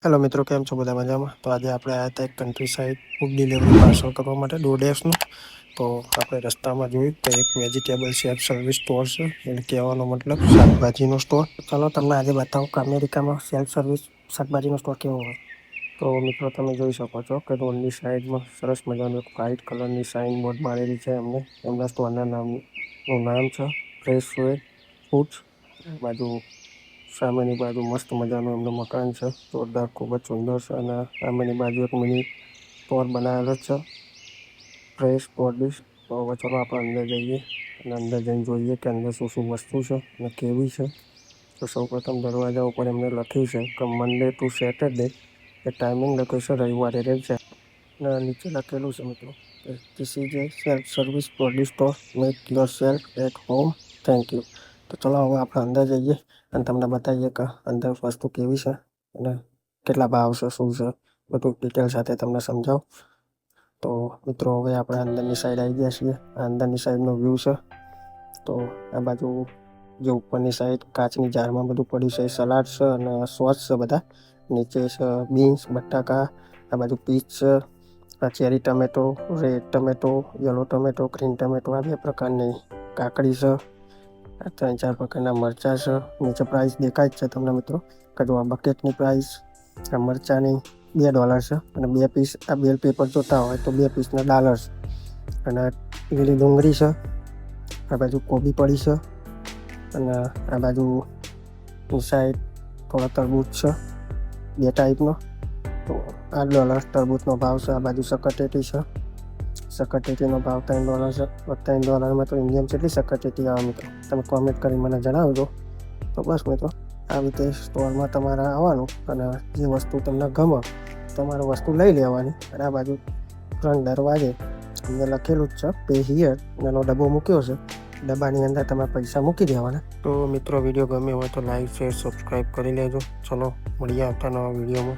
Hello મિત્રો, કેમ છો? બધા મજામાં? તો આજે આપણે આવ્યા હતા એક country side food delivery parcel કરવા માટે DoorDashનું. તો આપણે રસ્તામાં જોયું કે એક વેજીટેબલ સેલ્ફ સર્વિસ સ્ટોર છે, એટલે કહેવાનો મતલબ શાકભાજીનો સ્ટોર. ચાલો તમને આજે બતાવું કે અમેરિકામાં સેલ્ફ સર્વિસ શાકભાજીનો સ્ટોર કેવો હોય. તો મિત્રો, તમે જોઈ શકો છો કે રોડની સાઈડમાં સરસ મજાનું એક વ્હાઇટ કલરની સાઇન બોર્ડ મારેલી છે. એમના સ્ટોરના નામનું નામ છે ફ્રેશ ફૂડ્સ. બાજુ સામેની બાજુ મસ્ત મજાનું એમનું મકાન છે, જોરદાર, ખૂબ જ સુંદર છે. અને સામેની બાજુ એક મિની સ્ટોર બનાવેલો છે, ફ્રેશ પ્રોડ્યુસ. તો હવે ચલો આપણે અંદર જઈએ અને અંદર જઈને જોઈએ કે અંદર શું શું વસ્તુ છે અને કેવી છે. તો સૌપ્રથમ દરવાજા ઉપર એમને લખ્યું છે કે Monday to Saturday, A timing લખ્યું છે રવિવારે રહે છે. અને નીચે લખેલું છે મિત્રો કે this is a self service produce store, make yourself at home, thank you. તો ચલો હવે આપણે અંદર જઈએ અને તમને બતાવીએ કે અંદર વસ્તુ કેવી છે અને કેટલા ભાવ છે, શું છે, બધું ડિટેલ સાથે તમને સમજાવું. તો મિત્રો, હવે આપણે અંદરની સાઈડ આવી ગયા છીએ. આ અંદરની સાઈડનો વ્યૂ છે. તો આ બાજુ જે ઉપરની સાઈડ કાચની જારમાં બધું પડ્યું છે, સલાડ છે અને સોસ છે બધા. નીચે છે બીન્સ, બટાકા, આ બાજુ પીચ છે, આ cherry tomato, red tomato, yellow tomato, green tomato, આ બે પ્રકારની કાકડી છે. આ 3-4 પ્રકારના મરચાં છે. નીચે પ્રાઇસ દેખાય જ છે તમને મિત્રો કે જો આ બકેટની પ્રાઇસ આ મરચાંની $2 છે અને 2 પીસ આ બેલ પેપર જોતા હોય તો 2 પીસના $1 છે. અને લીલી ડુંગળી છે, આ બાજુ કોબી પડી છે અને આ બાજુ સાઈડ થોડા તરબૂચ છે, 2 ટાઈપનો. તો $8 તરબૂચનો ભાવ છે. આ બાજુ સકરટેટી છે, સકરટેટીનો ભાવ $3 છે. $3 તો ઇન્ડિયન કેટલી સકરટેટી આવે મિત્રો, તમે કોમેન્ટ કરી મને જણાવજો. તો બસ મિત્રો, આ રીતે સ્ટોરમાં તમારે આવવાનું અને જે વસ્તુ તમને ગમે તમારે વસ્તુ લઈ લેવાની. અને આ બાજુ ફ્રન્ટ દરવાજે અમને લખેલું જ છે પે હિયર, એનો ડબ્બો મૂક્યો છે. ડબ્બાની અંદર તમે પૈસા મૂકી દેવાના. તો મિત્રો, વિડીયો ગમ્યો હોય તો લાઈક, શેર, સબસ્ક્રાઈબ કરી લેજો. ચલો મળીએ આવતા નવા વિડીયોમાં.